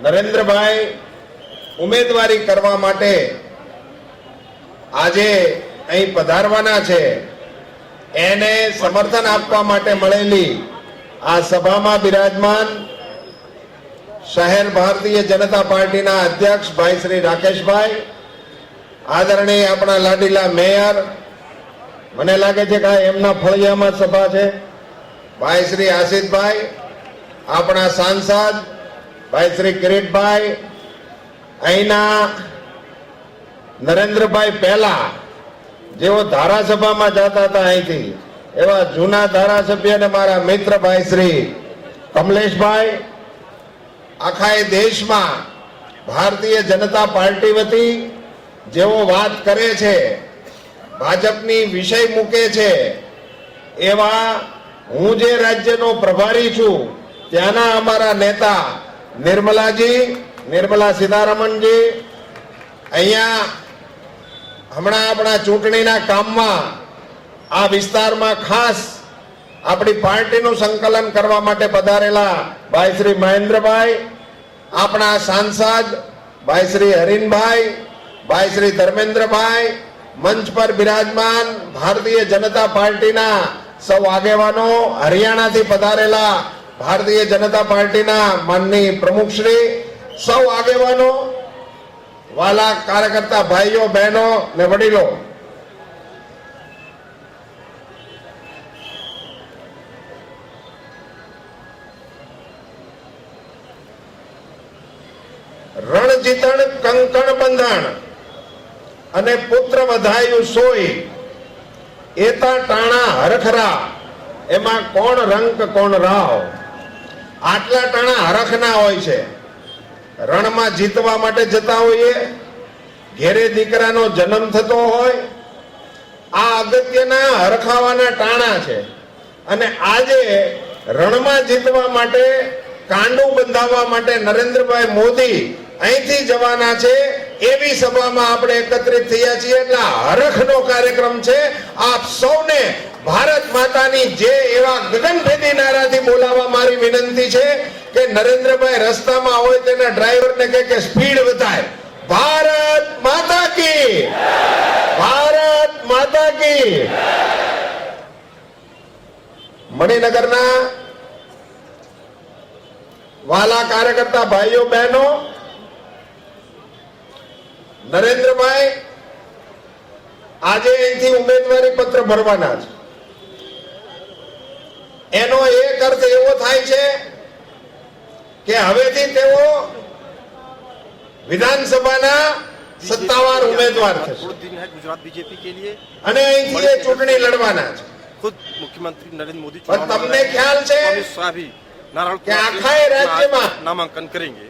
નરેન્દ્રભાઈ ઉમેદવારી કરવા માટે આજે અહીં પધારવાના છે, એને સમર્થન આપવા માટે મળેલી આ સભામાં બિરાજમાન શહેર ભારતીય જનતા પાર્ટીના અધ્યક્ષ ભાઈ શ્રી રાકેશભાઈ, આદરણીય આપણા લાડીલા મેયર, મને લાગે છે કે એમના ફળિયામાં સભા છે, ભાઈ શ્રી આશિષભાઈ, આપણા સાંસદ ભાઈ શ્રી કિરીટભાઈ, અહીંના નરેન્દ્રભાઈ પહેલા જેઓ ધારાસભામાં જતા હતા અહીંથી એવા જૂના ધારાસભ્ય અને મારા મિત્ર ભાઈ શ્રી કમલેશભાઈ, આખા દેશમાં ભારતીય જનતા પાર્ટી વતી જેઓ વાત કરે છે, ભાજપની વિષય મૂકે છે, એવા હું જે રાજ્યનો પ્રભારી છું ત્યાંના અમારા નેતા નિર્મલા સીતારમણજી અહીંયા હમણાં આપણા ચૂંટણીના કામમાં આ વિસ્તારમાં ખાસ આપણી પાર્ટીનું સંકલન કરવા માટે પધારેલા ભાઈ શ્રી મહેન્દ્રભાઈ, આપણા સાંસદ ભાઈ શ્રી હરીનભાઈ, ભાઈ શ્રી ધર્મેન્દ્રભાઈ, મંચ પર બિરાજમાન ભારતીય જનતા પાર્ટીના સૌ આગેવાનો, હરિયાણાથી પધારેલા ભારતીય જનતા પાર્ટીના માનનીય પ્રમુખશ્રી, સૌ આગેવાનો, વાલા કાર્યકર્તા ભાઈઓ બહેનો ને વડીલો, રણ જીતણ કંકણ બંધણ અને પુત્ર વધાયું સોય, એતા ટાણા હરખરા એમાં કોણ રંક કોણ રાવ. આટલા ટાણા હરખના હોય છે. રણમાં જીતવા માટે જતા હોઈએ, ઘેરે દીકરાનો જન્મ થતો હોય, આ અગત્યના હરખાવાના ટાણા છે. અને આજે રણમાં જીતવા માટે, કાંડું બંધાવવા માટે નરેન્દ્રભાઈ મોદી અહીંથી જવાના છે. એવી સભામાં આપણે એકત્રિત થયા છીએ. એટલે હરખનો કાર્યક્રમ છે. આપ સૌને ભારત માતાની જે એવા ગગનભેદી નારાથી બોલાવવા મારી વિનંતી છે કે નરેન્દ્રભાઈ રસ્તામાં હોય તેના ડ્રાઈવરને કહે કે સ્પીડ વધારે. ભારત માતા કી, ભારત માતા કી. મણિનગરના વાલા કાર્યકર્તા ભાઈઓ બહેનો, નરેન્દ્રભાઈ આજે અહીંથી ઉમેદવારી પત્ર ભરવાના છે. એનો એક અર્થ એવો થાય છે કે હવેથી તેઓ વિધાનસભાના સત્તાવાર ઉમેદવાર થશે गुजरात बीजेपी के लिए અને અહીંથી એ ચૂંટણી લડવાના છે. खुद मुख्यमंत्री नरेंद्र मोदी પણ તમને ખ્યાલ છે કે આખા રાજ્યમાં नामांकन करेंगे.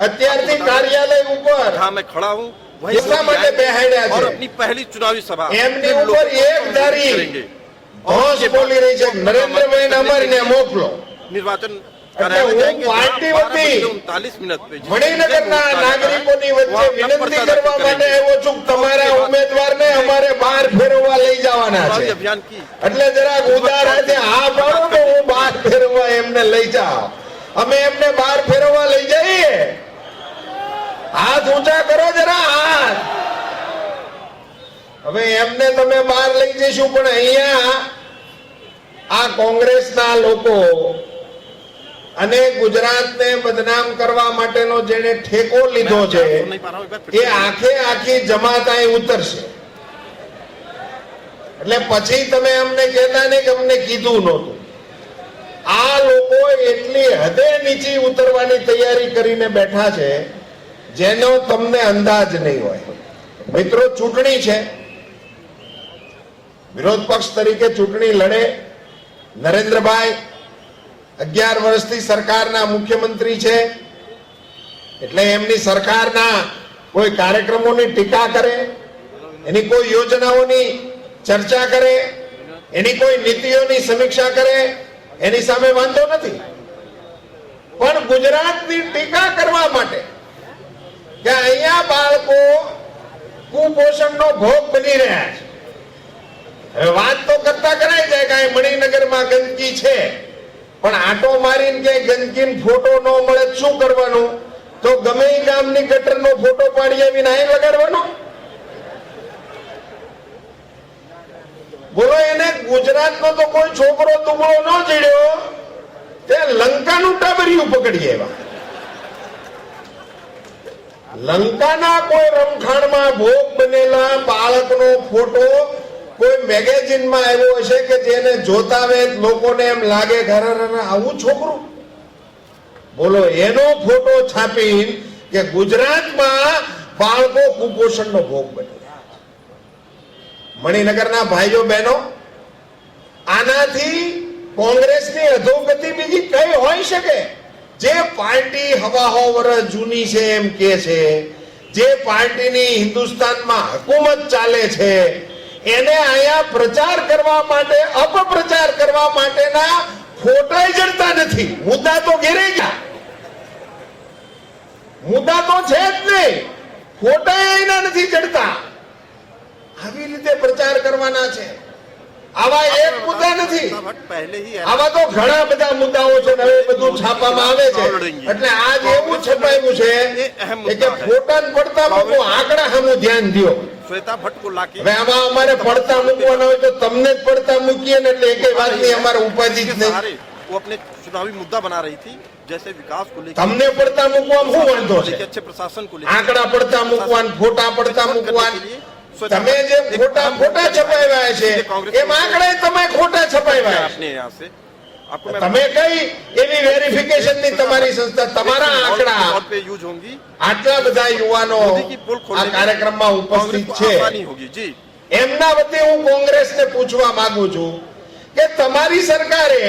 અત્યારથી કાર્યાલય ઉપર जहाँ मैं खड़ा हूँ એટલા માટે બેહાડ્યા और છે. अपनी पहली चुनावी सभा એમની ઉપર એક ધારી હોશ બોલી રહી છે, નરેન્દ્રભાઈ અમારીને મોકલો. निर्वाचन એટલે હું પાર્ટી વતી 39 मिनट पे મણિનગરના નાગરિકોની વચ્ચે વિનંતી કરવા માટે આવ્યો છું. તમારા ઉમેદવારને અમારે બહાર ફેરવવા લઈ જવાના છે. अभियान की એટલે જરાક ઉદાર હાથે હા પાડો તો હું બહાર ફેરવવા એમને લઈ જાઉં. અમે એમને બહાર ફેરવવા લઈ જઈએ. હાથ ઊંચા કરો જરા, હાથ. હવે એમને તમે બહાર લઈ જઈશું, પણ અહીંયા આ કોંગ્રેસના લોકો અને ગુજરાતને બદનામ કરવા માટેનો જેને ઠેકો લીધો છે એ આખે આખી જમાત અહીં ઉતરશે. એટલે પછી તમે અમને કહેતા નહીં કે અમને કીધું નહોતું. આ લોકો એટલી હદે નીચી ઉતરવાની તૈયારી કરીને બેઠા છે જેનો તમને અંદાજ નહીં હોય. મિત્રો, ચૂંટણી છે, વિરોધ પક્ષ તરીકે ચૂંટણી લડે નરેન્દ્રભાઈ 11 વર્ષથી સરકારના મુખ્યમંત્રી છે. એટલે એમની સરકારના કોઈ કાર્યક્રમોની ટીકા કરે, એની કોઈ યોજનાઓની ચર્ચા કરે, એની કોઈ નીતિઓની સમીક્ષા કરે, એની સામે વાંધો નથી. પણ ગુજરાતની ટીકા કરવા માટે કે અહીંયા બાળકો કુપોષણનો ભોગ બની રહ્યા છે. હવે વાત તો કરતા કરાય જાય કે મણિનગરમાં ગંદકી છે, પણ આટો મારીને કે ગંદકીનો ફોટો ન મળે શું કરવાનું? તો ગમે એ ગામની ગટરનો ફોટો પાડી આવીને અહીં લગાડવાનો? બોલો, એને ગુજરાતનો તો કોઈ છોકરો દુબળો ન ચડ્યો, તે લંકાનું ટાબરિયું પકડી આવ્યા. લંકાના કોઈ રમખાણમાં ભોગ બનેલા બાળકનો ફોટો કોઈ મેગેઝિનમાં આવ્યો હશે કે જેને જોતા આવે લોકોને એમ લાગે કે આવું છોકરું. બોલો, એનો ફોટો છાપી કે ગુજરાતમાં બાળકો કુપોષણનો ભોગ બને. મણિનગરના ભાઈઓ બહેનો, આનાથી કોંગ્રેસની અધોગતિ બીજી કઈ હોઈ શકે? જે પાર્ટી હવાહો વર્ષ જૂની છે એમ કે છે, જે પાર્ટીની હિન્દુસ્તાનમાં હુકુમત ચાલે છે, એને અહીંયા પ્રચાર કરવા માટે, અપપ્રચાર કરવા માટેના ફોટા જડતા નથી. મુદ્દા તો ઘેરે ગયા, મુદ્દા તો છે જ નહીં, ફોટા એના નથી ચડતા. આવી રીતે પ્રચાર કરવાના છે? આવા એક મુદ્દા નથી, पहले ही આવા તો ઘણા બધા મુદ્દાઓ છે. હવે બધું છાપવામાં આવે છે, એટલે આજ એવું છપાયું છે કે ફોટા જ પડતા મૂકો, આંકડા સામે ધ્યાન દો. श्वेता भट्ट को लाके હવે આમાં અમારે પડતા મૂકવાના હોય તો તમને જ પડતા મૂકીએ ને, એટલે એકે વાતની અમારે ઉપાધિ જ નહીં. वो अपने चुनावी मुद्दा बना रही थी, जैसे विकास को लेकर, તમને પડતા મૂકવામાં શું વાંધો છે? अच्छे प्रशासन को लेकर, આંકડા પડતા મૂકવાન, ફોટા પડતા મૂકવાન. તમે જે ખોટા છપાવ્યા છે એમ આંકડા તમે ખોટા છપાવ્યા છે. अपने यहाँ से आपको मैं તમે કઈ એવી વેરિફિકેશન ની તમારી સંસ્થા, તમારા આંકડા तौर पे यूज होंगी, આટલા બધા યુવાનો આ કાર્યક્રમમાં ઉપસ્થિત છે, आसानी होगी जी. એમના વતી હું કોંગ્રેસને પૂછવા માંગુ છું કે તમારી સરકારે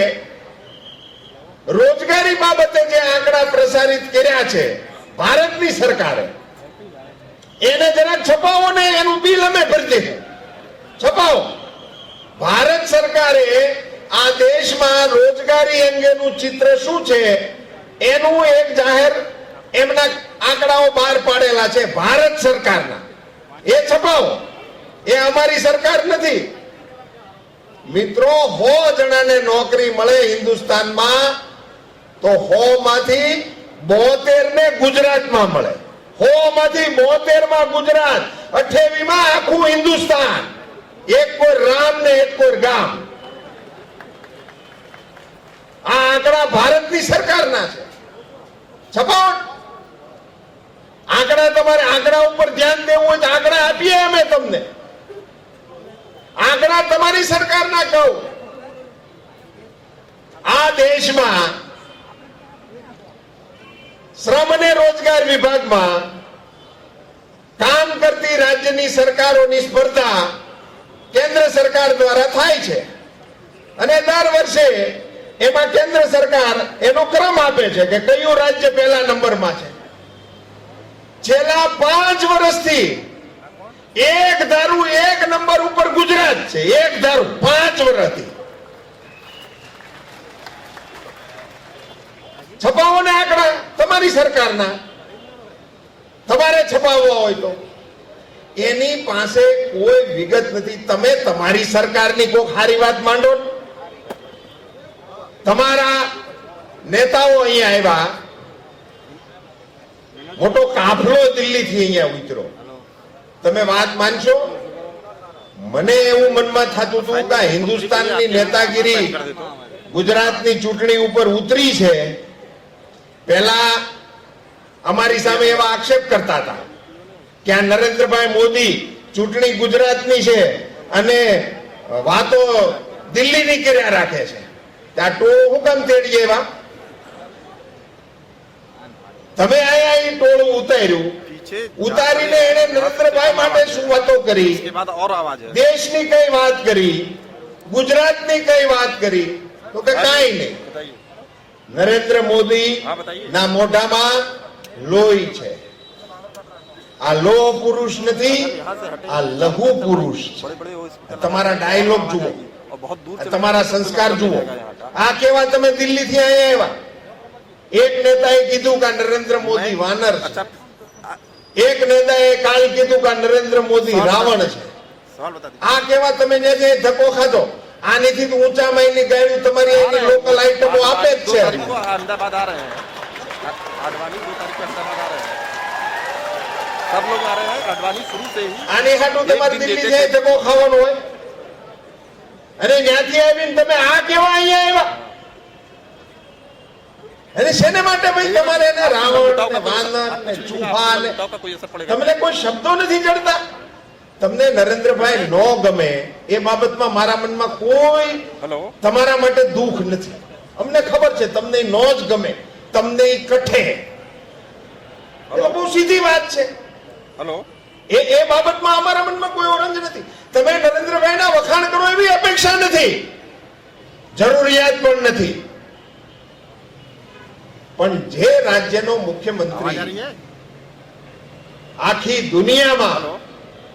રોજગારી બાબતે જે આંકડા પ્રસારિત કર્યા છે ભારતની સરકારે, એને જરાક છપાવો ને, એનું બિલ અમે ભરી દઈશું. છપાવો. ભારત સરકારે આ દેશમાં રોજગારી અંગેનું ચિત્ર શું છે એનું એક જાહેર એમના આંકડાઓ બહાર પાડેલા છે ભારત સરકારના. એ છપાવો. એ અમારી સરકાર નથી. મિત્રો, 100 જણાને નોકરી મળે હિન્દુસ્તાનમાં તો 100 માંથી 72 ને ગુજરાતમાં મળે. 100 માંથી 72 માં ગુજરાત, 28 માં આખું હિન્દુસ્તાન. એક કોઈ રામ ને એક કોઈ ગામ. આ આંકડા ભારતની સરકારના છે. છપાવો. આંકડા તમારે આંકડા ઉપર ધ્યાન દેવું હોય તો આંકડા આપીએ અમે તમને. આંકડા તમારી સરકારના કહું. આ દેશમાં શ્રમ અને રોજગાર વિભાગમાં કામ કરતી રાજ્યની સરકારોની સ્પર્ધા કેન્દ્ર સરકાર દ્વારા થાય છે અને દર વર્ષે એમાં કેન્દ્ર સરકાર એનો ક્રમ આપે છે કે કયું રાજ્ય પહેલા નંબરમાં છે. છેલ્લા 5 વર્ષથી એક ધારું 1 નંબર ઉપર ગુજરાત છે. એક ધારું 5 વર્ષથી. છપાવો ને આંકડા તમારી સરકારના. તમારે છપાવવા હોય તો. એની પાસે કોઈ વિગત નથી. તમે તમારી સરકારની કોઈ સારી વાત માંડો. તમારા નેતાઓ અહીંયા આવ્યા, મોટો કાફલો દિલ્હીથી અહીંયા ઉતર્યો. તમે વાત માનશો? મને એવું મનમાં થતું હતું કે હિન્દુસ્તાનની નેતાગીરી ગુજરાતની ચૂંટણી ઉપર ઉતરી છે. પહેલા અમારી સામે એવા આક્ષેપ કરતા હતા કે આ નરેન્દ્રભાઈ મોદી ચૂંટણી ગુજરાતની છે અને વાતો દિલ્હીની કર્યા રાખે છે. આ ટોળું હું કામ તેડી એવા? તમે આયા ટોળું ઉતાર્યું, ઉતારીને એને નરેન્દ્રભાઈ માટે શું વાતો કરી, દેશની કઈ વાત કરી, ગુજરાતની કઈ વાત કરી? તો કે કાંઈ નહીં. નરેન્દ્ર મોદી ના મોઢામાં લોહી છે. આ લોહ પુરુષ નથી, આ લઘુ પુરુષ છે. તમારા ડાયલોગ જુઓ, તમારા સંસ્કાર જુઓ. આ કેવા તમે દિલ્હીથી આવ્યા? એક નેતાએ કીધું કે નરેન્દ્ર મોદી વાનર છે. એક નેતાએ કાલ કીધું કે નરેન્દ્ર મોદી રાવણ છે. આ કેવા તમે જે ધક્કો ખાધો? આનીથી ઊંચા માઈની ગાયું તમારી લોકલ આઈટમો આપે જ છે. अहमदाबाद आ रहे हैं. आडवाणी 2 तारीख को अहमदाबाद आ रहे हैं, सब लोग आ रहे हैं। आडवाणी शुरू से ही આની હાટું તમારે એક દિન દિલ્હી દેતે જાય ધક્કો ખાવાનો હોય અને ત્યાંથી આવીને તમે આ કેવા અહીંયા આવ્યા અને શેને માટે ભાઈ તમારે એને રાવણ ને વાનર ને ચૂહા ને नेताओं का कोई असर पड़ेगा? તમને કોઈ શબ્દો નથી જડતા તમને નરેન્દ્રભાઈ નો ગમે એ બાબતમાં મારા મનમાં કોઈ हेलो તમારા માટે દુઃખ નથી અમને ખબર છે તમને નો જ ગમે તમને ઈ કઠે એ તો બહુ સીધી વાત છે हेलो એ બાબતમાં અમારા મનમાં કોઈ ઓરંજ નથી તમે નરેન્દ્રભાઈના વખાણ કરો એવી અપેક્ષા નથી જરૂરિયાત પણ નથી પણ જે રાજ્યનો आवाज आ મુખ્યમંત્રી रही है? આખી દુનિયામાં हेलो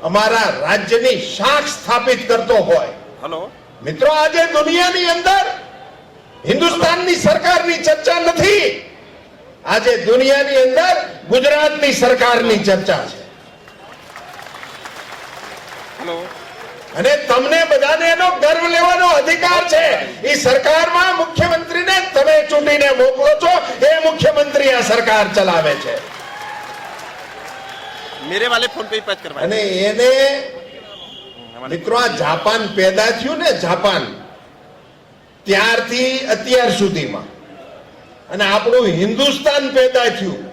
અમારા રાજ્યની શાખ સ્થાપિત કરતો હોય हेलो મિત્રો આજે દુનિયાની અંદર હિન્દુસ્તાનની સરકારની ચર્ચા નથી આજે દુનિયાની અંદર ગુજરાતની સરકારની ચર્ચા છે हेलो અને તમને બધાને એનો ગર્વ લેવાનો અધિકાર છે એ સરકારમાં મુખ્યમંત્રીને તમે ચૂંટીને મોકલો છો એ મુખ્યમંત્રી આ સરકાર ચલાવે છે मेरे वाले फोन पे ही पैच करवाए। અને એને મિત્રો આ જાપાન પેદા થયું ને જાપાન ત્યારથી અત્યાર સુધીમાં અને આપણું હિન્દુસ્તાન પેદા થયું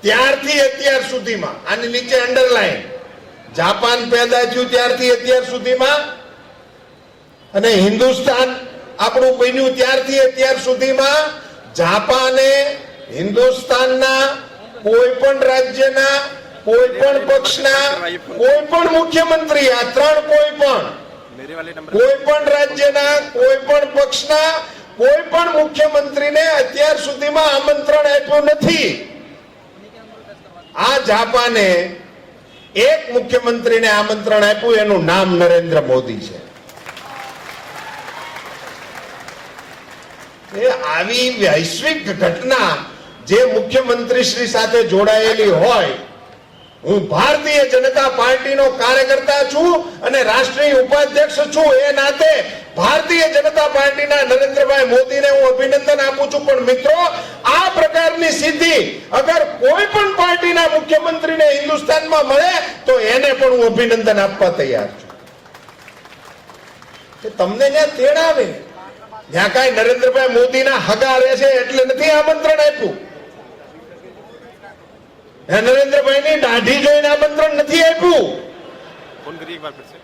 ત્યારથી અત્યાર સુધીમાં આની નીચે અંડરલાઈન જાપાન પેદા થયું ત્યારથી અત્યાર સુધીમાં અને હિન્દુસ્તાન આપણું બન્યું ત્યારથી અત્યાર સુધીમાં જાપાને હિન્દુસ્તાનના કોઈ પણ રાજ્યના કોઈ પણ પક્ષના કોઈ પણ મુખ્યમંત્રી આ ત્રણ કોઈ પણ मेरे वाले नंबर કોઈ પણ રાજ્યના કોઈ પણ પક્ષના કોઈ પણ મુખ્યમંત્રીને અત્યાર સુધીમાં આમંત્રણ આપ્યું નથી આ જાપાને એક મુખ્યમંત્રીને આમંત્રણ આપ્યું એનું નામ નરેન્દ્ર મોદી છે એ આવી વૈશ્વિક ઘટના જે મુખ્યમંત્રી શ્રી સાથે જોડાયેલી હોય હું ભારતીય જનતા પાર્ટીનો કાર્યકર્તા છું અને રાષ્ટ્રીય ઉપાધ્યક્ષ છું એ નાતે ભારતીય જનતા પાર્ટીના નરેન્દ્રભાઈ મોદીને હું અભિનંદન આપું છું પણ મિત્રો આ પ્રકારની સિદ્ધિ અગર કોઈ પણ પાર્ટીના મુખ્યમંત્રીને હિન્દુસ્તાનમાં મળે તો એને પણ હું અભિનંદન આપવા તૈયાર છું કે તમને જ્યાં તેડાવે જ્યાં કાંઈ નરેન્દ્રભાઈ મોદીના હગા રહે છે એટલે નથી આમંત્રણ આપ્યું નરેન્દ્રભાઈની દાઢી જોઈને આમંત્રણ નથી આપ્યું फोन करिए एक बार फिर से।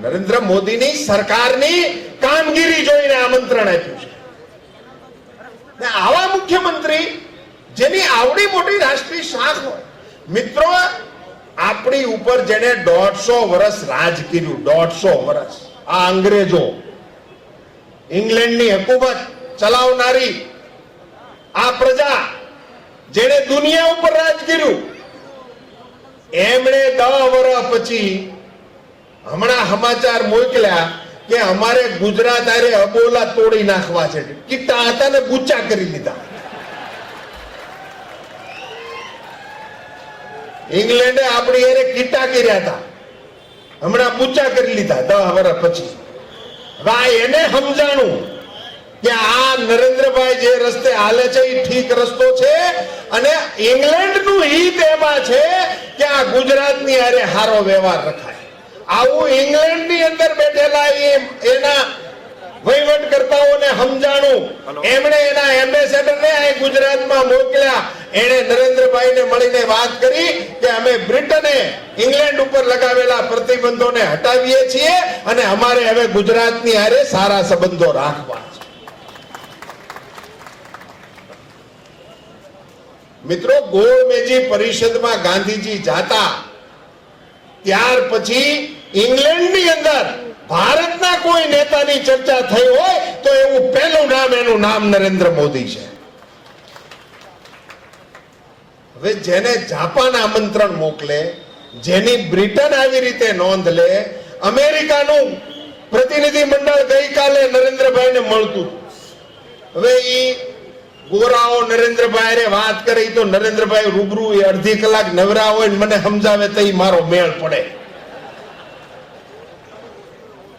નરેન્દ્ર મોદીની સરકારની કામગીરી જોઈને આમંત્રણ આપ્યું છે ને આવા મુખ્યમંત્રી જેની આવડી મોટી રાષ્ટ્રીય શાખ હોય મિત્રો આપણી ઉપર જેને 150 વર્ષ રાજ કર્યું 150 વર્ષ આ અંગ્રેજો ઇંગ્લેન્ડની હુકુમત ચલાવનારી આ પ્રજા જેને દુનિયા ઉપર રાજ કર્યું એમણે 10 વર્ષ પછી હમણાં સમાચાર મોકલ્યા કે અમારે ગુજરાત આરે અબોલા તોડી નાખવા છે કીટા હતા ને ગુચ્ચા કરી લીધા ઇંગ્લેન્ડે આપણી એને કીટા કર્યા હતા હમણાં ગુચ્ચા કરી લીધા 10 વર્ષ પછી હવે એને સમજાણું કે આ નરેન્દ્રભાઈ જે રસ્તે હાલે છે એ ઠીક રસ્તો છે અને ઇંગ્લેન્ડનું હિત એમાં છે કે આ ગુજરાતની હારે સારો વ્યવહાર રખાય આવું ઇંગ્લેન્ડની અંદર બેઠેલા એના વહીવટકર્તાઓને સમજાણું એમણે એના એમ્બેસેડરને અહીં ગુજરાતમાં મોકલ્યા એણે નરેન્દ્રભાઈને મળીને વાત કરી કે અમે બ્રિટને ઇંગ્લેન્ડ ઉપર લગાવેલા પ્રતિબંધોને હટાવીએ છીએ અને અમારે હવે ગુજરાતની હારે સારા સંબંધો રાખવા છે મિત્રો ગોળમેજી પરિષદમાં ગાંધીજી જાતા ત્યાર પછી ઇંગ્લેન્ડની અંદર ભારતના કોઈ નેતાની ચર્ચા થઈ હોય તો એવું પહેલું નામ એનું નામ નરેન્દ્ર મોદી છે હવે જેને જાપાન આમંત્રણ મોકલે જેની બ્રિટન આવી રીતે નોંધ લે અમેરિકાનું પ્રતિનિધિ મંડળ ગઈકાલે નરેન્દ્રભાઈને મળતું હવે ઈ ગોરાઓ નરેન્દ્રભાઈ વાત કરી તો નરેન્દ્રભાઈ રૂબરૂ અડધી કલાક નવરા હોય ને મને સમજાવે તો મારો મેળ પડે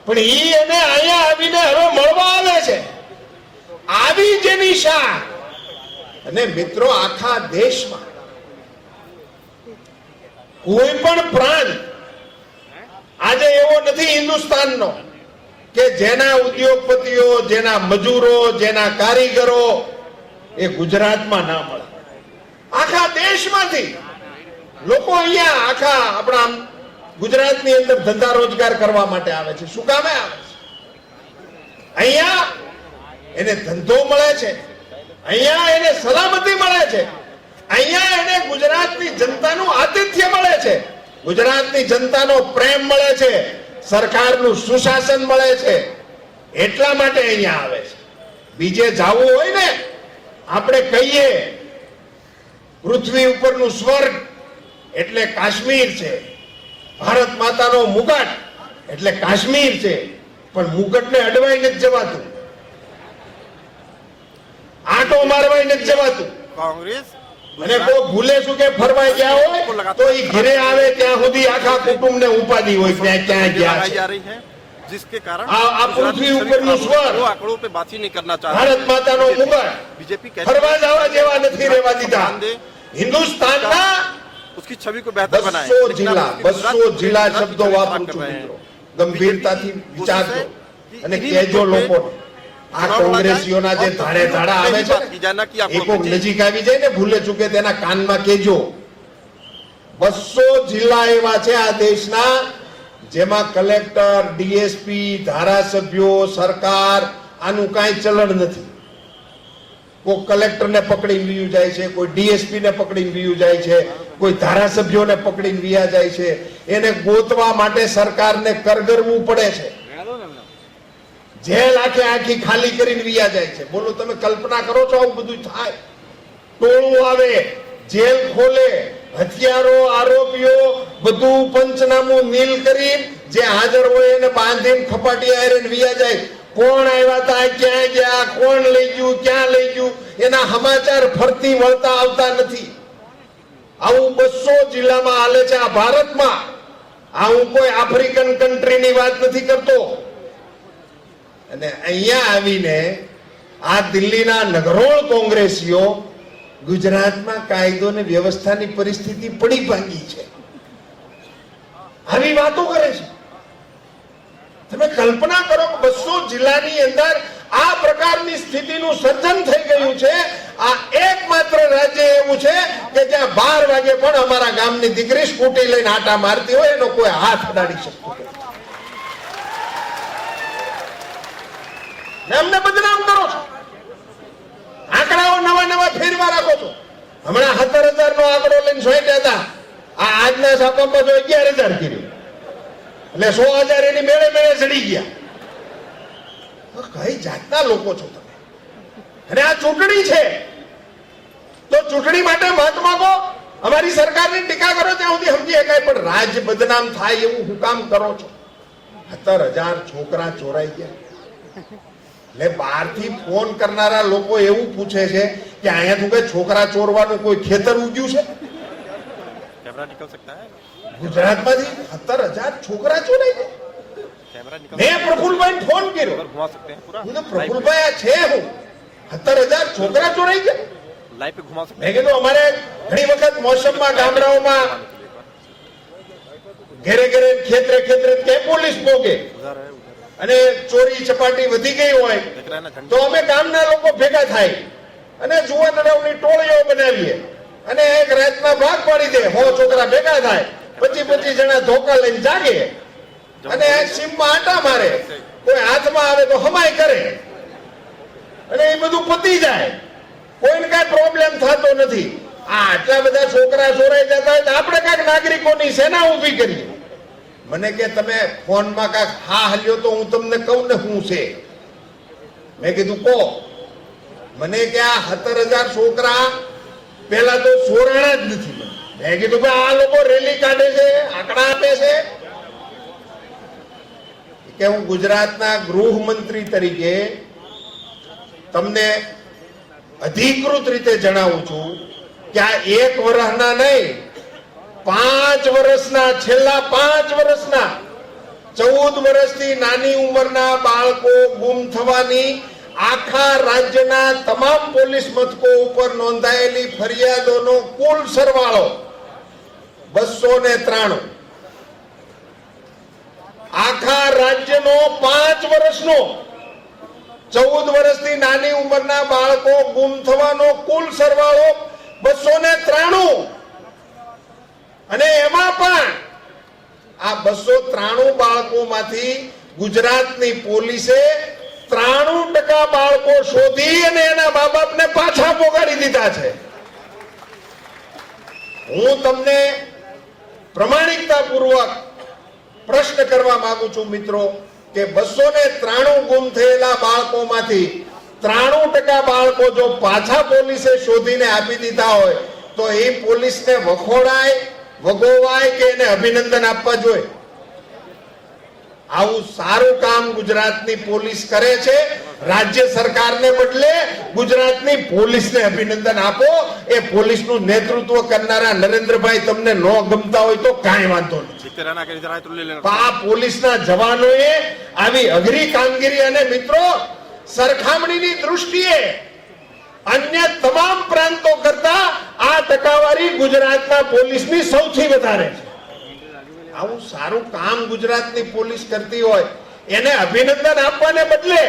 પણ ઈ એને અહીંયા આવીને હવે મળવા આવે છે આવી જેની શાખ અને મિત્રો આખા દેશમાં કોઈ પણ પ્રાંત આજે એવો નથી હિન્દુસ્તાનનો કે જેના ઉદ્યોગપતિઓ, જેના મજૂરો, જેના કારીગરો એ ગુજરાતમાં ના મળે. આખા દેશમાંથી લોકો અહીંયા આખા આપણા ગુજરાતની અંદર ધંધા રોજગાર કરવા માટે આવે છે. શું કામે આવે છે? અહીંયા એને ધંધો મળે છે, અહીંયા એને સલામતી મળે છે, અહીંયા એને ગુજરાતની જનતાનું આતિથ્ય મળે છે, ગુજરાતની જનતાનો પ્રેમ મળે છે, સરકારનું સુશાસન મળે છે. એટલા માટે અહીંયા આવે છે. બીજે જવું હોય ને, આપણે કહીએ પૃથ્વી ઉપરનું સ્વર્ગ એટલે કાશ્મીર છે, ભારત માતાનો મુગટ એટલે કાશ્મીર છે, પણ મુગટને અડવાઈ નથી જવાતું, આંટો મારવાઈ નથી જવાતું. कांग्रेस અને કોઈ ભૂલે શું કે ફરવા ગયા હોય તો એ ઘરે આવે ત્યાં સુધી આખા કુટુંબને ઉપાધિ હોય ત્યાં ક્યાં ગયા लगाई છે. जा रही है जिसके कारण આ પૃથ્વી ઉપરનું સ્વર્ગ, वो आंकड़ों पे बात ही नहीं करना चाह ભારત માતાનો મુગટ बीजेपी ફરવા જવા જેવા નથી રહેવા દીધા. હિન્દુસ્તાનના उसकी छवि को बेहतर बनाए 200 જિલ્લા 200 જિલ્લા શબ્દો વાપરું છું મિત્રો. ગંભીરતાથી વિચારજો અને કહેજો લોકોને. આ કોંગ્રેસીઓના જે ધાડે ધાડા આવે છે ને, એ કોક નજીક આવી જાય ને ભૂલે ચૂકે તેના કાનમાં કહેજો. 200 જિલ્લા એવા છે આ દેશના જેમાં કલેક્ટર, ડીએસપી, ધારાસભ્યો, સરકાર આનું કાંઈ ચલણ નથી. કોઈ કલેક્ટરને પકડીને વીયું જાય છે, કોઈ ડીએસપી ને પકડીને વીયું જાય છે, કોઈ ધારાસભ્યોને પકડીને વીયા જાય છે. એને ગોતવા માટે સરકારને કરગરવું પડે છે. જેલ આખે આખી ખાલી કરીને વીયા જાય છે. બોલો તમે કલ્પના કરો છો આવું બધું થાય? ટોળું આવે, જેલ ખોલે, હથિયારો, આરોપીઓ બધું પંચનામું નીલ કરી જે હાજર હોય એને બાંધીને ખપાટી આયરન વીયા જાય. કોણ આવ્યા હતા, ક્યાં ગયા, કોણ લઈ ગયું, ક્યાં લઈ ગયું, એના સમાચાર ફરતી વળતા આવતા નથી. આવું 200 જિલ્લામાં હાલે છે આ ભારતમાં. આ હું કોઈ આફ્રિકન કન્ટ્રીની વાત નથી કરતો. અને અહીંયા આવીને આ દિલ્હીના નગરોળ કોંગ્રેસીઓ ગુજરાતમાં કાયદો અને વ્યવસ્થાની પરિસ્થિતિ પડી ભાંગી છે આવી વાતો કરે છે. તમે કલ્પના કરો કે 200 જિલ્લાની અંદર આ પ્રકારની સ્થિતિનું સર્જન થઈ ગયું છે. આ એકમાત્ર રાજ્ય એવું છે કે જ્યાં 12 વાગે પણ અમારા ગામની દીકરી સ્કૂટી લઈને આટા મારતી હોય એનો કોઈ હાથ અડાડી શકતો નથી. અમને બદનામ કરો છો, આંકડાઓ નવા નવા ફેરવા રાખો છો. હમણાં 17,000 નો આંકડો લઈને સોંટ્યા હતા, આ આજના છાપામાં તો 11,000 કર્યું, એટલે 100,000 એની મેળે મેળે ચડી ગયા. કઈ જાતના લોકો છો તમે? અને આ ચૂંટણી છે તો ચૂંટણી માટે મત માંગો, અમારી સરકારની ટીકા કરો ત્યાં સુધી સમજી શકાય, પણ રાજ બદનામ થાય એવું હું કામ કરો છો? 17,000 છોકરા ચોરાઈ ગયા. એટલે બહારથી ફોન કરનારા લોકો એવું પૂછે છે કે અહીંયા તું છોકરા ચોરવાનું કોઈ ખેતર ઉગ્યું છે? कैमरा निकल सकता है, ગુજરાતમાંથી 17,000 છોકરા ચોરાઈ ગયા. कैमरा निकल મેં પ્રફુલભાઈ ફોન કર્યો, घुमा सकते हैं पूरा હું તો પ્રફુલભાઈ આ છે હું 17,000 છોકરા ચોરાઈ ગયા. लाइव पे घुमा सकते મેં કીધું અમારે ઘણી વખત મોસમમાં ગામડાઓમાં ઘેરે ઘેરે ખેતરે ખેતરે કે પોલીસ પોગે उधर है અને ચોરી ચપાટી વધી ગઈ હોય देख रहे हैं ना તો અમે ગામના લોકો ભેગા થાય અને જુવાન અડાવની ટોળીઓ બનાવીએ અને એક રાતના ભાગ પાડી દે. 100 છોકરા ભેગા થાય, 25 જણા ધોકા લઈને જાગે અને સીમમાં આટા મારે, કોઈ હાથમાં આવે તો હમાય કરે અને એ બધું પતી જાય. કોઈને કઈ પ્રોબ્લેમ થતો નથી. આ આટલા બધા છોકરા ચોરાઈ જતા હોય તો આપણે કાંઈક નાગરિકોની સેના ઊભી કરીએ. મને કે તમે ફોનમાં કાંઈક હા હલ્યો તો હું તમને કહું ને શું છે. મેં કીધું કહો. મને કે આ 17,000 છોકરા પેલા તો સોરાણા જ નથી. મેં કીધું કે આ લોકો રેલી કાઢે છે, આંકડા આપે છે કે હું ગુજરાતના ગૃહમંત્રી તરીકે તમને અધિકૃત રીતે જણાવું છું કે આ 1 વર્ષના નહીં, 5 વર્ષના, છેલ્લા 5 વર્ષના 14 વર્ષથી નાની ઉંમરના બાળકો ગુમ થવાની આખા રાજ્યના તમામ પોલીસ મથકો ઉપર નોંધાયેલી ફરિયાદોનો કુલ સરવાળો 293. આખા રાજ્યનો 5 વર્ષનો 14 વર્ષથી નાની ઉંમરના બાળકો ગુમ થવાનો કુલ સરવાળો 293. અને એમાં પણ આ 293 બાળકોમાંથી ગુજરાતની પોલીસે 93% બાળકો શોધી અને એના મા બાપને પાછા પોગાડી દીધા છે. હું તમને પ્રમાણિકતાપૂર્વક પ્રશ્ન કરવા માંગુ છું મિત્રો કે 293 ગુમ થયેલા બાળકોમાંથી 93% બાળકો જો પાછા પોલીસે શોધીને આપી દીધા હોય તો એ પોલીસને વખોડાય, વગોવાય કે એને અભિનંદન આપવા જોઈએ. આવું સારું કામ ગુજરાતની પોલીસ કરે છે. રાજ્ય સરકારને બદલે ગુજરાતની પોલીસને અભિનંદન આપો. એ પોલીસનું નેતૃત્વ કરનારા નરેન્દ્રભાઈ તમને ન ગમતા હોય તો કાંઈ વાંધો નથી. આ પોલીસના જવાનોએ આવી અઘરી કામગીરી અને મિત્રો સરખામણીની દૃષ્ટિએ અન્ય તમામ પ્રાંતો કરતા આ ટકાવારી ગુજરાતના પોલીસની સૌથી વધારે છે. આવું સારું કામ ગુજરાતની પોલીસ કરતી હોય એને અભિનંદન આપવાને બદલે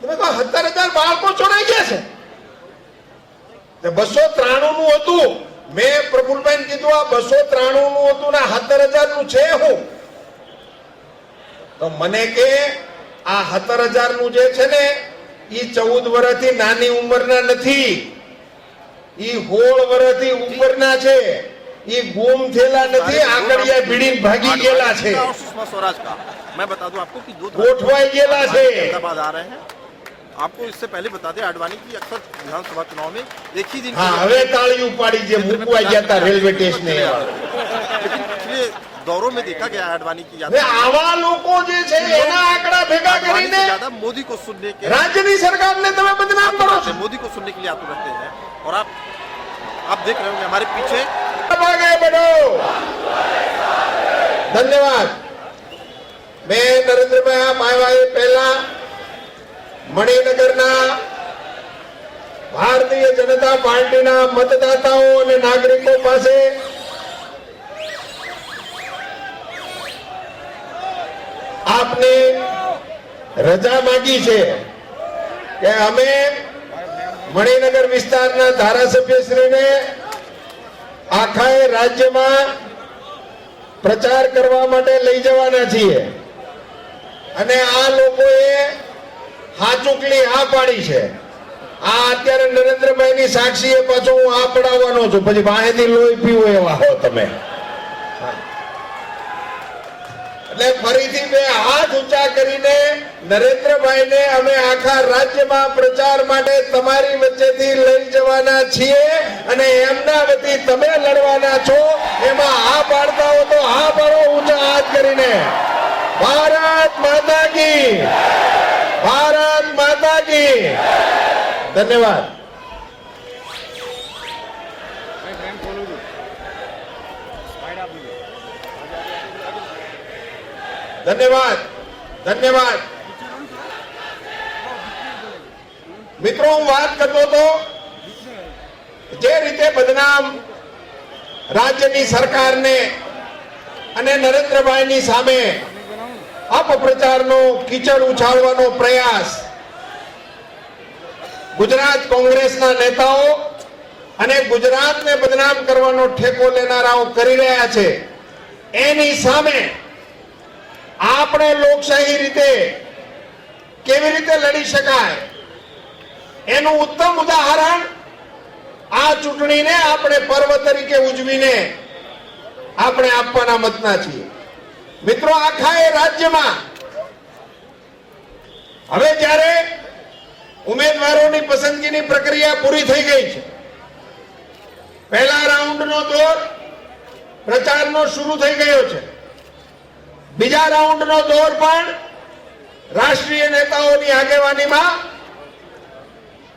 તમે કહો 17,000 બાળકો ચોરાઈ ગયા છે. 293 નું હતું. મેં પ્રફુલભાઈ કીધું આ 293 નું હતું ને 17,000 નું છે હું. તો મને કે આ 17,000 નું જે છે ને એ 14 વર્ષથી નાની ઉંમરના નથી, એ 16 વર્ષથી ઉપરના છે. ये गुम थेला नहीं, आकड़िया भीड़ी भागी गेला छे. सुषमा स्वराज का मैं बता दूं आपको कि दो गोठवाई गेला छे. बाद आ रहे हैं. आपको इससे पहले बता दें आडवाणी की अक्सर विधानसभा चुनाव में एक ही दिन हाँ हवे ताली उपाड़ी जे मुकवा गया था रेलवे स्टेशन ने. पिछले दौरों में देखा गया आडवाणी की यात्रा आवा लोगों जे छे एना आंकड़ा भेगा करीने ज्यादा मोदी को सुनने के राज्यनी सरकार ने તમે બદનામ કરો છો. मोदी को सुनने के लिए आतुर रहते हैं. और आप देख रहे होंगे हमारे पीछे धन्यवाद. मैं नरेंद्र भाई आप आया पहला मणिनगरना भारतीय जनता पार्टीना मतदाताओं और नागरिकों पासे आपने रजा मांगी है कि हमें मणिनगर विस्तारना धारासभ्यश्री ने આખા રાજ્યમાં પ્રચાર કરવા માટે લઈ જવાના છીએ અને આ લોકોએ હાચુકલી હા પાડી છે. આ અત્યારે નરેન્દ્રભાઈની સાક્ષીએ પાછો હું આ પડાવવાનો છું, પછી બાહેથી લોહી પીવું એવા હો તમે. એટલે ફરીથી બે હાથ ઊંચા કરીને નરેન્દ્રભાઈને અમે આખા રાજ્યમાં પ્રચાર માટે તમારી વચ્ચેથી લઈ જવાના છીએ અને એમના વતી તમે લડવાના છો. એમાં હા પાડતા હો તો હા પાડો ઊંચા હાથ કરીને. ભારત માતા કી, ભારત માતા કી. ધન્યવાદ. ધન્યવાદ. ધન્યવાદ. મિત્રો હું વાત કરતો હતો જે રીતે બદનામ રાજ્યની સરકારને અને નરેન્દ્રભાઈની સામે અપપ્રચારનો કીચડ ઉછાળવાનો પ્રયાસ ગુજરાત કોંગ્રેસના નેતાઓ અને ગુજરાતને બદનામ કરવાનો ઠેકો લેનારાઓ કરી રહ્યા છે, એની સામે આપણે લોકશાહી રીતે કેવી રીતે લડી શકાય એનું ઉત્તમ ઉદાહરણ આ ચૂંટણીને આપણે પર્વ તરીકે ઉજવીને આપણે આપવાના મતના છીએ. મિત્રો આખા એ રાજ્યમાં હવે જ્યારે ઉમેદવારોની પસંદગીની પ્રક્રિયા પૂરી થઈ ગઈ છે, પહેલા રાઉન્ડનો દોર પ્રચારનો શરૂ થઈ ગયો છે, બીજા રાઉન્ડનો દોર પણ રાષ્ટ્રીય નેતાઓની આગેવાનીમાં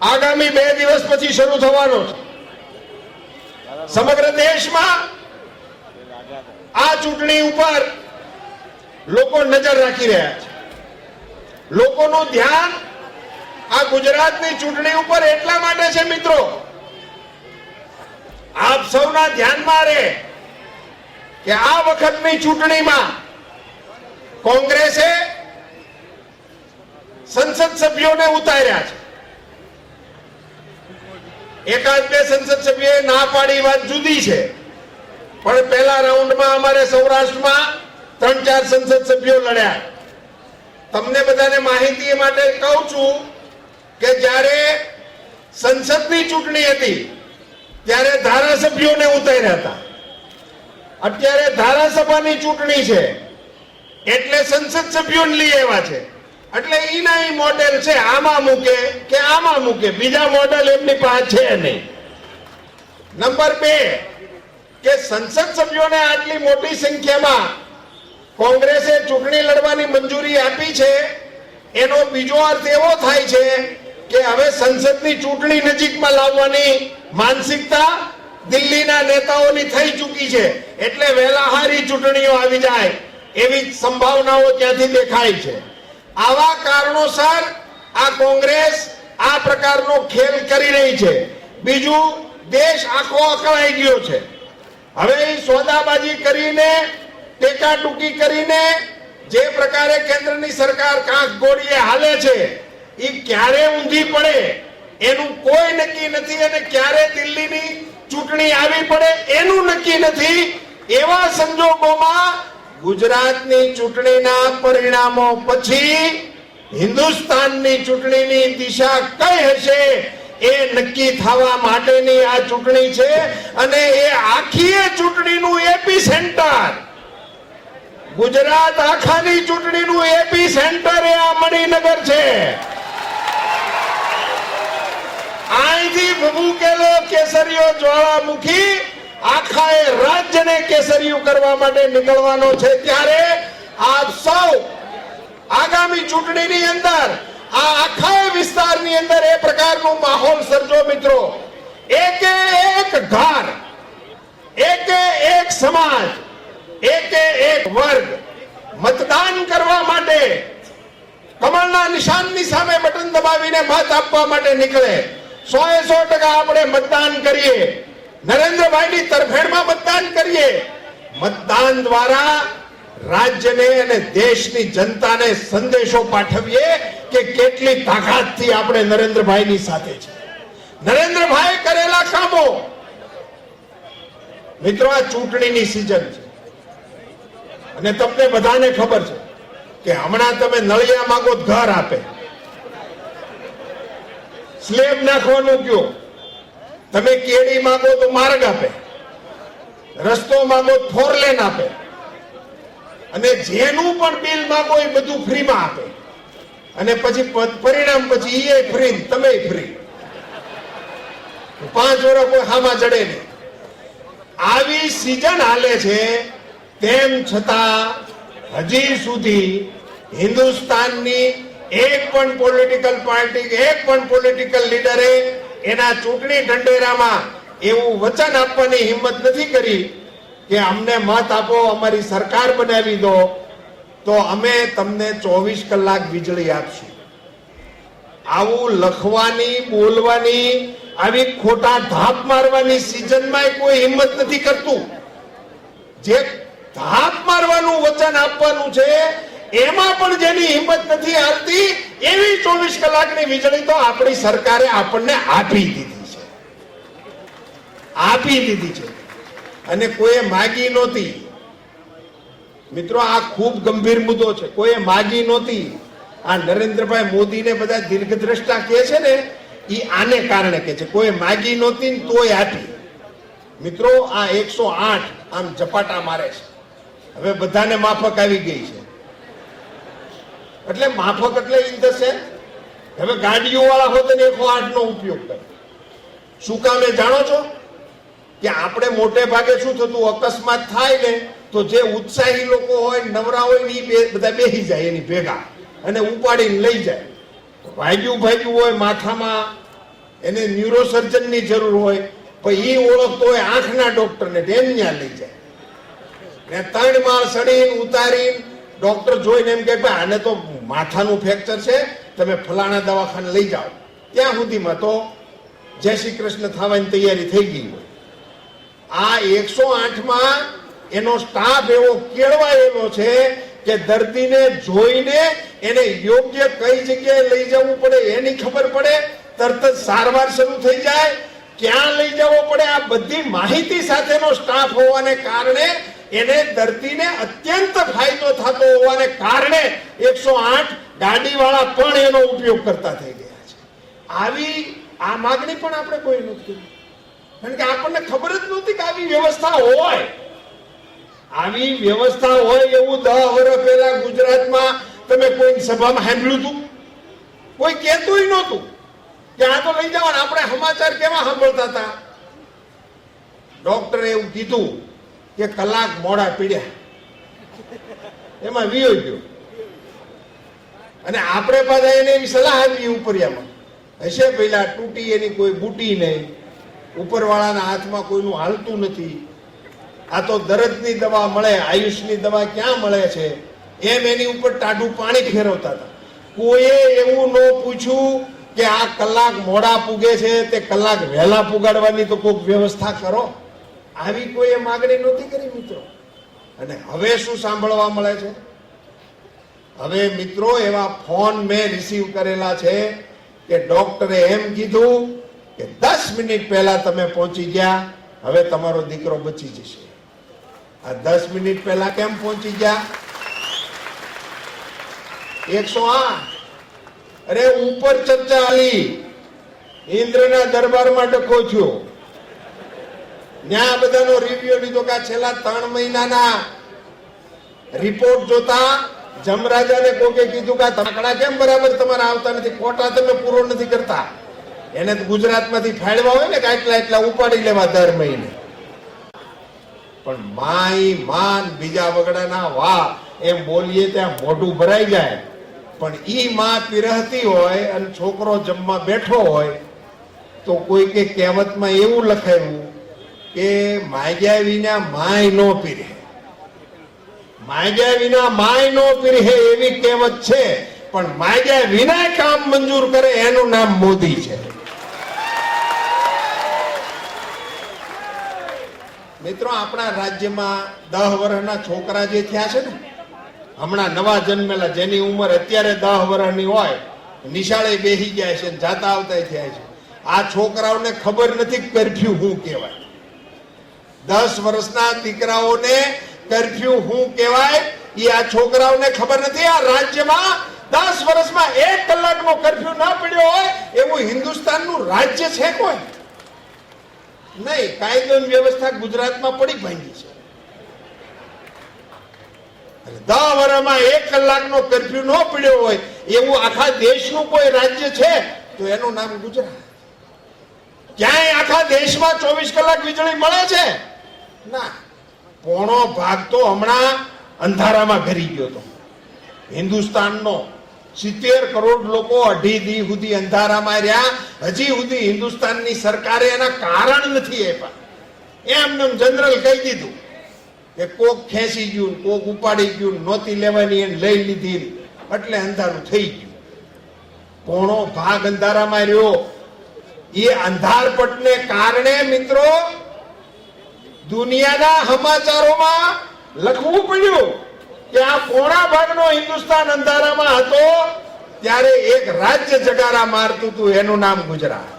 આગામી 2 દિવસ પછી શરૂ થવાનો છે. સમગ્ર દેશમાં આ ચૂંટણી ઉપર લોકો નજર રાખી રહ્યા છે. લોકોનું ધ્યાન આ ગુજરાતની ચૂંટણી ઉપર એટલા માટે છે મિત્રો, આપ સૌના ધ્યાનમાં રહે કે આ વખતની ચૂંટણીમાં કોંગ્રેસે સંસદ સભ્યોને ઉતાર્યા છે. એકાદ બે સંસદ સભ્યોએ ના પાડી વાત જુદી છે, પણ પહેલા રાઉન્ડમાં અમારે સૌરાષ્ટ્રમાં 3-4 સંસદ સભ્યો લડ્યા. તમને બધાને માહિતી માટે કહું છું કે જ્યારે સંસદની ચૂંટણી હતી ત્યારે ધારાસભ્યોને ઉતાર્યા હતા. અત્યારે ધારાસભાની ચૂંટણી છે એટલે સંસદ સભ્યોને લઈ આવ્યા છે. એટલે ઈના ઈ મોડેલ છે, આમાં મૂકે કે આમાં મૂકે, બીજા મોડેલ એમની પાસે છે નહીં. નંબર 2 કે સંસદ સભ્યોને આટલી મોટી સંખ્યામાં કોંગ્રેસે ચૂંટણી લડવાની મંજૂરી આપી છે, એનો બીજો અર્થ એવો થાય છે કે હવે સંસદની ચૂંટણી નજીકમાં લાવવાની માનસિકતા દિલ્હીના નેતાઓની થઈ ચૂકી છે. એટલે વહેલાહારી ચૂંટણીઓ આવી જાય એવી સંભાવનાઓ ત્યાંથી દેખાય છે. આવા કારણોસર આ કોંગ્રેસ આ પ્રકારનો ખેલ કરી રહી છે. બીજું, દેશ આખો અકળાઈ ગયો છે. હવે સોદાબાજી કરીને, ટેકા ટૂકી કરીને જે પ્રકારે કેન્દ્રની સરકાર કાંખ ગોળીએ હાલે છે એ ક્યારે ઊંધી પડે એનું કોઈ નક્કી નથી, અને ક્યારે દિલ્હીની ચૂંટણી આવી પડે એનું નક્કી નથી. એવા સંજોગોમાં ગુજરાતની ચૂંટણીના પરિણામો પછી હિન્દુસ્તાનની ચૂંટણીની દિશા કઈ હશે એ નક્કી થવા માટેની આ ચૂંટણી છે. અને એ આખી ચૂંટણીનું એપી સેન્ટર, ગુજરાત આખાની ચૂંટણીનું એપી સેન્ટર એ આ મણિનગર છે. અહીંથી ભભૂકેલો કેસરીયો જ્વાળામુખી આખા એ રાજ્યને કેસરીયું કરવા માટે નીકળવાનો છે. ત્યારે આપ સૌ આગામી ચૂંટણીની અંદર આ આખા વિસ્તારની અંદર એ પ્રકારનો માહોલ સર્જો મિત્રો. એકે એક ઘર, એકે એક સમાજ, એકે એક વર્ગ મતદાન કરવા માટે કમળના નિશાનની સામે બટન દબાવીને મત આપવા માટે નીકળે. 100% આપણે મતદાન કરીએ, નરેન્દ્રભાઈની તરફેણમાં મતદાન કરીએ. મતદાન દ્વારા રાજ્યને અને દેશની જનતાને સંદેશો પાઠવીએ કે કેટલી તાકાતથી આપણે નરેન્દ્રભાઈની સાથે છે. નરેન્દ્રભાઈ કરેલા કામો મિત્રો, આ ચૂંટણીની સિઝન છે અને તમને બધાને ખબર છે કે હમણાં તમે નળિયા માંગો તો ઘર આપે, સ્લેબ નાખવાનું કયો, તમે કેડી માંગો તો માર્ગ આપે, રસ્તો માંગો તો 4 લેન આપે, અને જેનું પણ બિલ માંગો એ બધું ફ્રીમાં આપે. અને પછી પરિણામ પછી એ ફ્રી, તમે ફ્રી. 5 વર્ષ કોઈ હામાં જડે નહીં. આવી સિઝન હાલે છે, તેમ છતાં હજી સુધી હિન્દુસ્તાનની એક પણ પોલિટિકલ પાર્ટી, એક પણ પોલિટિકલ લીડરે એના ચૂંટણી ઢંઢેરામાં એવું વચન આપવાની હિંમત નથી કરી કે અમને મત આપો, અમારી સરકાર બનાવી દો તો અમે તમને 24 કલાક વીજળી આપશું. આવું લખવાની, બોલવાની, આવી ખોટા ધાપ મારવાની સિઝનમાં કોઈ હિંમત નથી કરતું. જે ધાપ મારવાનું વચન આપવાનું છે એમાં પણ જેની હિંમત નથી આવતી એવી 24 કલાકની વીજળી તો આપણી સરકારે આપણને આપી દીધી છે, આપી દીધી છે. અને કોઈએ માગી નહોતી મિત્રો. આ ખૂબ ગંભીર મુદ્દો છે. કોઈએ માગી નહોતી. આ નરેન્દ્રભાઈ મોદીને બધા દીર્ઘદ્રષ્ટા કહે છે ને, એ આને કારણે કહે છે કોઈ માગી નહોતી ને તોય આપી. મિત્રો, આ 108 આમ ઝપાટા મારે છે. હવે બધાને માફક આવી ગઈ છે. એટલે માફક એટલે ઇન ધ સેન્સ હવે ગાડીઓ વાળા હોત ને 108 નો ઉપયોગ કરે. શું કામે જાણો છો કે આપણે મોટે ભાગે શું થતું, અકસ્માત થાય ને તો જે ઉત્સાહી લોકો હોય, નવરા હોય ને એ બધા બેસી જાય એની ભેગા અને ઉપાડીને લઈ જાય. ભાગ્યું હોય માથામાં, એને ન્યુરોસર્જનની જરૂર હોય, પણ એ ઓળખતો હોય આંખના ડોક્ટરને, ત્યાં લઈ જાય ને 3 માળ સડીને ઉતારીને ડોક્ટર જોઈને એમ કે ભાઈ આને તો માથાનું ફ્રેક્ચર છે, તમે ફલાણા દવાખાને લઈ જાઓ, ત્યાં સુધીમાં તો જય શ્રી કૃષ્ણ થવાની તૈયારી થઈ ગઈ હોય. આ 108માં એનો સ્ટાફ એવો કેળવાયેલો છે કે દર્દીને જોઈને એને યોગ્ય કઈ જગ્યાએ લઈ જવું પડે એની ખબર પડે, તરત જ સારવાર શરૂ થઈ જાય, ક્યાં લઈ જવો પડે આ બધી માહિતી સાથેનો સ્ટાફ હોવાને કારણે એને દર્દીને અત્યંત ફાયદો થતો હોવાને કારણે 108 ગાડીવાળા પણ એનો ઉપયોગ કરતા થઈ ગયા છે. આવી આ માગણી પણ આપણે કોઈ નથી કરી, કારણ કે આપણને ખબર જ નહોતી કે આવી વ્યવસ્થા હોય. આવી વ્યવસ્થા હોય એવું 10 વર્ષ પહેલા ગુજરાતમાં તમે કોઈ સભામાં સાંભળ્યું હતું? કોઈ કહેતું નહોતું કે આ તો લઈ જવાના. આપણે સમાચાર કેવા સાંભળતા હતા? ડોક્ટરે એવું કીધું કે કલાક મોડા પીડ્યા, એમાં વિયો ગયો. અને આપણે પાછા એને એવી સલાહ આપી ઉપરિયામાં, હશે પેલા તૂટી એની કોઈ બુટી નહીં, ઉપરવાળાના હાથમાં કોઈનું હાલતું નથી, આ તો દર્દની દવા મળે, આયુષની દવા ક્યાં મળે છે, એમ એની ઉપર ટાઢું પાણી ફેરવતા હતા. કોઈએ એવું ન પૂછ્યું કે આ કલાક મોડા પૂગે છે તે કલાક વહેલા પુગાડવાની તો કોઈક વ્યવસ્થા કરો. આવી કોઈએ માગણી નહોતી કરી મિત્રો. અને હવે શું સાંભળવા મળે છે? હવે મિત્રો એવા ફોન મેં રિસીવ કરેલા છે કે ડોક્ટરે એમ કીધું કે 10 મિનિટ પહેલા તમે પહોંચી ગયા, હવે તમારો દીકરો બચી જશે. આ 10 મિનિટ પહેલા કેમ પહોંચી ગયા? 108 અરે ઉપર ચર્ચા આલી, ઇન્દ્રના દરબારમાં ડખો થયો, ત્યાં બધાનો રિવ્યુ લીધો કે છેલ્લા 3 મહિનાના રિપોર્ટ જોતા જમરાજાને કોકે કીધું કે આંકડા કેમ બરાબર તમારા આવતા નથી, કોટા તમે પૂરો નથી કરતા. એને ગુજરાતમાંથી ફાળવા હોય ને કે એટલા ઉપાડી લેવા દર મહિને. પણ માઈ માન બીજા વગડાના વાહ એમ બોલીએ ત્યાં મોઢું ભરાઈ જાય. પણ ઈ માં પીરહતી હોય અને છોકરો જમવા બેઠો હોય તો કોઈ કે કહેવતમાં એવું લખાયું કે માગ્યા વિના માય નો પીરે, માગ્યા વિના માય નો પીરે એવી કહેવત છે. પણ માગ્યા વિના કામ મંજૂર કરે એનું નામ મોદી છે. મિત્રો આપણા રાજ્યમાં 10 વર્ષના છોકરા જે થયા છે ને, હમણાં નવા જન્મેલા જેની ઉંમર અત્યારે 10 વર્ષની હોય, નિશાળે બેસી ગયા છે, જાતા આવતા થયા છે. આ છોકરાઓને ખબર નથી કર્ફ્યુ શું કહેવાય. 10 વર્ષના દીકરાઓને કર્ફ્યુ શું કહેવાય એ આ છોકરાઓને ખબર નથી. આ રાજ્યમાં 10 વર્ષમાં 1 કલાકનો કર્ફ્યુ ના પડ્યો હોય એવું હિન્દુસ્તાનનું રાજ્ય છે કોઈ નહીં. કાયદોની વ્યવસ્થા ગુજરાતમાં પડી ભાંગી છે. 10 વર્ષમાં 1 કલાકનો કર્ફ્યુ ન પડ્યો હોય એવું આખા દેશનું કોઈ રાજ્ય છે તો એનું નામ ગુજરાત. ક્યાંય આખા દેશમાં 24 કલાક વીજળી મળે છે? ના. પોણો ભાગ તો હમણાં અંધારામાં ઘરી ગયો હતો હિન્દુસ્તાનનો. 70 કરોડ લોકો 2.5 દી સુધી અંધારામાં રહ્યા. હજી સુધી હિન્દુસ્તાનની સરકારે એના કારણ નથી આપ્યા. એમને જનરલ કહી દીધું કે કોક ખેંચી ગયું, કોક ઉપાડી ગયું, નહોતી લેવાની એને લઈ લીધી, એટલે અંધારું થઈ ગયું. પોણો ભાગ અંધારામાં રહ્યો. એ અંધારપટને કારણે મિત્રો દુનિયાના સમાચારોમાં લખવું પડ્યું કે આ પોણા ભાગનો હિન્દુસ્તાન અંધારામાં હતો ત્યારે એક રાજ્ય જગારા મારતું હતું, એનું નામ ગુજરાત.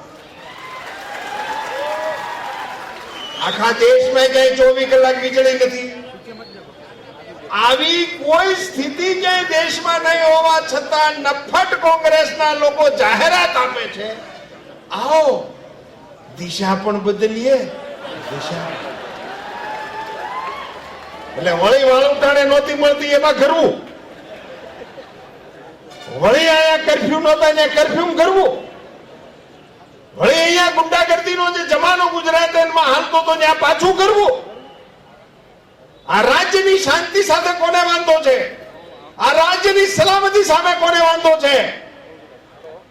આખા દેશમાં ક્યાંય 24 કલાક વીજળી નથી. આવી કોઈ સ્થિતિ ક્યાંય દેશમાં નહીં હોવા છતાં નફટ કોંગ્રેસના લોકો જાહેરાત આપે છે, આવો દિશા પણ બદલીએ. દિશા એટલે વળી વાળુટાણે નહોતી મળતી એમાં કરવું, વળી અહીંયા કર્ફ્યુ નહોતા ત્યાં કર્ફ્યુ કરવું, વળી અહીંયા ગુંડાગર્દીનો જે જમાનો ગુજરાતમાં હાલતો તો ત્યાં પાછું કરવું. આ રાજ્યની શાંતિ સાથે કોને વાંધો છે? આ રાજ્યની સલામતી સામે કોને વાંધો છે?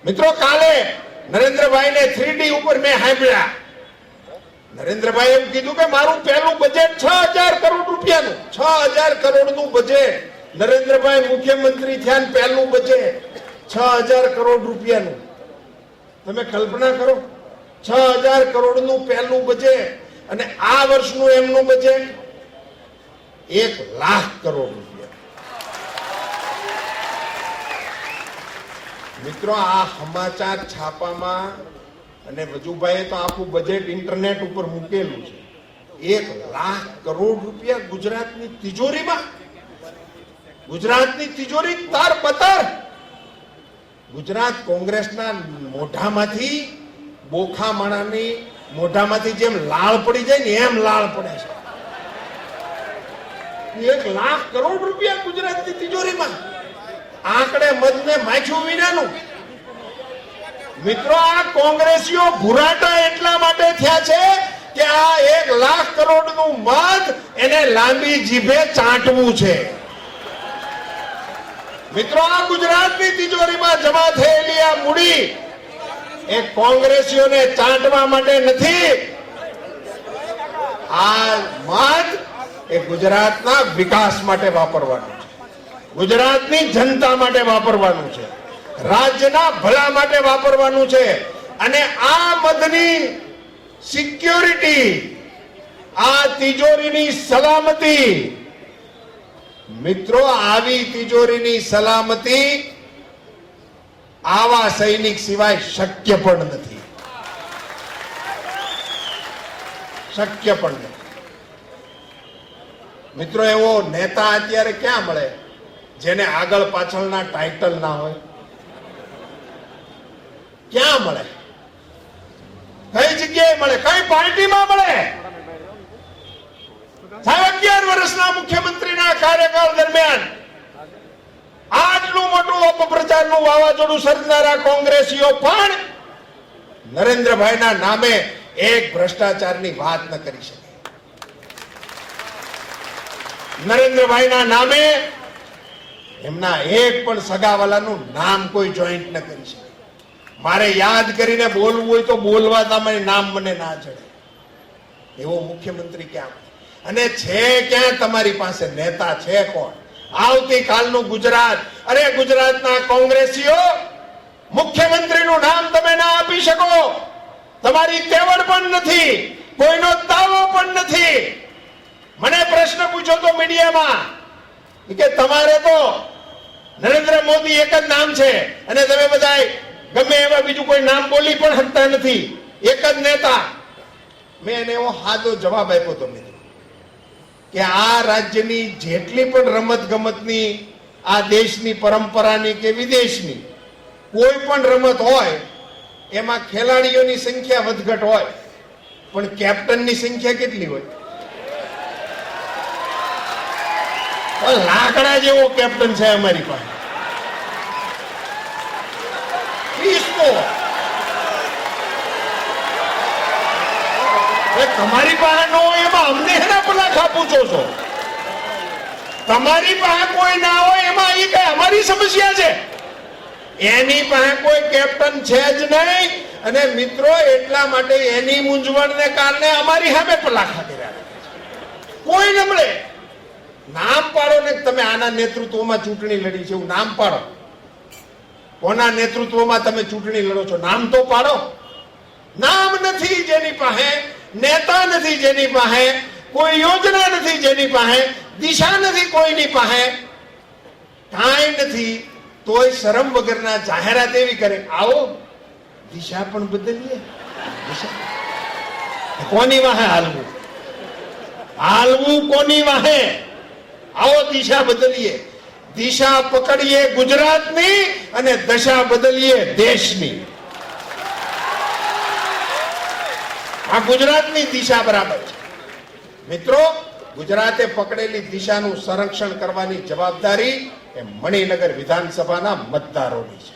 મિત્રો કાલે નરેન્દ્રભાઈને 3D ઉપર મેં સાંભળ્યા. નરેન્દ્રભાઈ એમ કીધું કે મારું પહેલું બજેટ 6000 કરોડ રૂપિયાનું, 6000 કરોડનું બજેટ. નરેન્દ્રભાઈ મુખ્યમંત્રી થયા ને પહેલું બજેટ. 6,000 કરોડ રૂપિયાનું. તમે કલ્પના કરો, 6,000 કરોડનું પહેલું બજેટ અને આ વર્ષનું એમનું બજેટ 1,00,000 કરોડ રૂપિયા. મિત્રો, આ સમાચાર છાપામાં અને વજુભાઈએ તો આખું બજેટ ઇન્ટરનેટ ઉપર મૂકેલું છે. 1,00,000 કરોડ રૂપિયા ગુજરાતની તિજોરીમાં. ગુજરાતની તિજોરી તાર બતાર. ગુજરાત કોંગ્રેસના મોઢામાંથી, બોખા માણાની મોઢામાંથી જેમ લાળ પડી જાય ને એમ લાળ પડે છે. 1,00,000 કરોડ રૂપિયા ગુજરાતની તિજોરીમાં. આંકડે મધને માખ્યું વિનાનું. મિત્રો, આ કોંગ્રેસીઓ ભુરાટા એટલા માટે થયા છે કે આ 1,00,000 કરોડનું મધ એને લાંબી જીભે ચાટવું છે. મિત્રો, આ ગુજરાતની તિજોરીમાં જમા થયેલી આ મૂડી એ કોંગ્રેસીઓને ચાટવા માટે નથી. આ મધ એ ગુજરાતના વિકાસ માટે વાપરવાનું છે, ગુજરાતની જનતા માટે વાપરવાનું છે, રાજ્યના ભલા માટે વાપરવાનું છે. અને આ મધની સિક્યોરિટી, આ તિજોરીની સલામતી, મિત્રો, આવી તિજોરીની સલામતી આવા સૈનિક સિવાય શક્ય પણ નથી. શક્ય પણ નથી. મિત્રો, એવો નેતા અત્યારે ક્યાં મળે જેને આગળ પાછળના ટાઇટલ ના હોય? ક્યાં મળે? કઈ જગ્યાએ મળે? કઈ પાર્ટીમાં મળે? સાહેબ, 11 વર્ષના મુખ્યમંત્રીના કાર્યકાળ દરમિયાન આટલું મોટું અપપ્રચારનું વાવાઝોડું સર્જનારા કોંગ્રેસીઓ પણ નરેન્દ્રભાઈના નામે એક ભ્રષ્ટાચારની વાત ન કરી શકે. નરેન્દ્રભાઈના નામે એમના એક પણ સગાવાલાનું નામ કોઈ જોઈન્ટ ન કરી શકે. મારે યાદ કરીને બોલવું હોય તો બોલવા તમારે નામ મને ના ચડે. એવો મુખ્યમંત્રી ક્યાં? અને છે ક્યાં તમારી પાસે નેતા? છે કોણ? આવતીકાલનું ગુજરાત. અરે, ગુજરાતના કોંગ્રેસીઓ, મુખ્યમંત્રીનું નામ તમે ના આપી શકો. તમારી તેવડ પણ નથી, કોઈનો દાવો પણ નથી. મને પ્રશ્ન પૂછ્યો તો મીડિયામાં કે તમારે તો નરેન્દ્ર મોદી એક જ નામ છે અને તમે બધા ગમે એવા બીજું કોઈ નામ બોલી પણ શકતા નથી, એક જ નેતા. મેં એને એવો સાદો જવાબ આપ્યો તો મિત્રો કે આ રાજ્યની જેટલી પણ રમત ગમતની, આ દેશની પરંપરાની કે વિદેશની કોઈ પણ રમત હોય એમાં ખેલાડીઓની સંખ્યા વધઘટ હોય, પણ કેપ્ટનની સંખ્યા કેટલી હોય? લાકડા જેવો કેપ્ટન છે અમારી પાસે. તમારી પાસે ન હોય એમાં અમને એના પલાખા પૂછો છો? તમારી પાસે કોઈ ના હોય એમાં એ કઈ અમારી સમસ્યા છે? એની પાસે કોઈ કેપ્ટન છે જ નહીં. અને મિત્રો, એટલા માટે એની મૂંઝવણને કારણે અમારી સામે પલાખા કર્યા. કોઈ ન મળે. નામ પાડો ને, તમે આના નેતૃત્વમાં ચૂંટણી લડી છે એવું નામ પાડો. કોના નેતૃત્વમાં તમે ચૂંટણી લડો છો? નામ તો પાડો. નામ નથી જેની પાસે, નેતા નથી જેની પાસે, કોઈ યોજના નથી જેની પાસે, દિશા નથી કોઈની પાસે, કાંઈ નથી, તોય શરમ વગરના જાહેરાત એવી કરે, આવો દિશા પણ બદલીએ. કોની વાહે હાલવું? હાલવું કોની વાહે? આવો દિશા બદલીએ. દિશા પકડીએ ગુજરાતની અને દશા બદલીએ દેશની. આ ગુજરાતની દિશા બરાબર છે. મિત્રો, ગુજરાતે પકડેલી દિશાનું સંરક્ષણ કરવાની જવાબદારી એ મણિનગર વિધાનસભાના મતદારોની છે,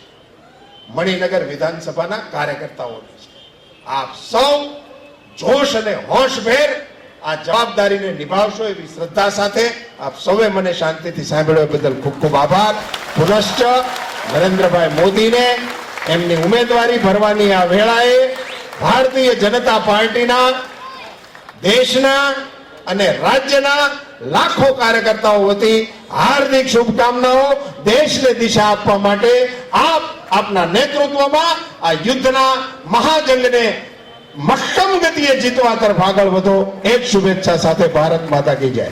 મણિનગર વિધાનસભાના કાર્યકર્તાઓની છે. આપ સૌ જોશ અને હોશભેર આ જવાબદારીને નિભાવશો એવી શ્રદ્ધા સાથે આપ સૌએ મને શાંતિથી સાંભળ્યો બદલ ખૂબ ખૂબ આભાર. પુનશ્ચ નરેન્દ્રભાઈ મોદીને એમની ઉમેદવારી ભરવાની આ વેળાએ ભારતીય જનતા પાર્ટીના, દેશના અને રાજ્યના લાખો કાર્યકર્તાઓ વતી હાર્દિક શુભકામનાઓ. દેશને દિશા આપવા માટે આપના નેતૃત્વમાં આ યુદ્ધના મહાજંગને મક્કમ ગતિએ જીતવા તરફ આગળ વધો. એક શુભેચ્છા સાથે ભારત માતા કી જય.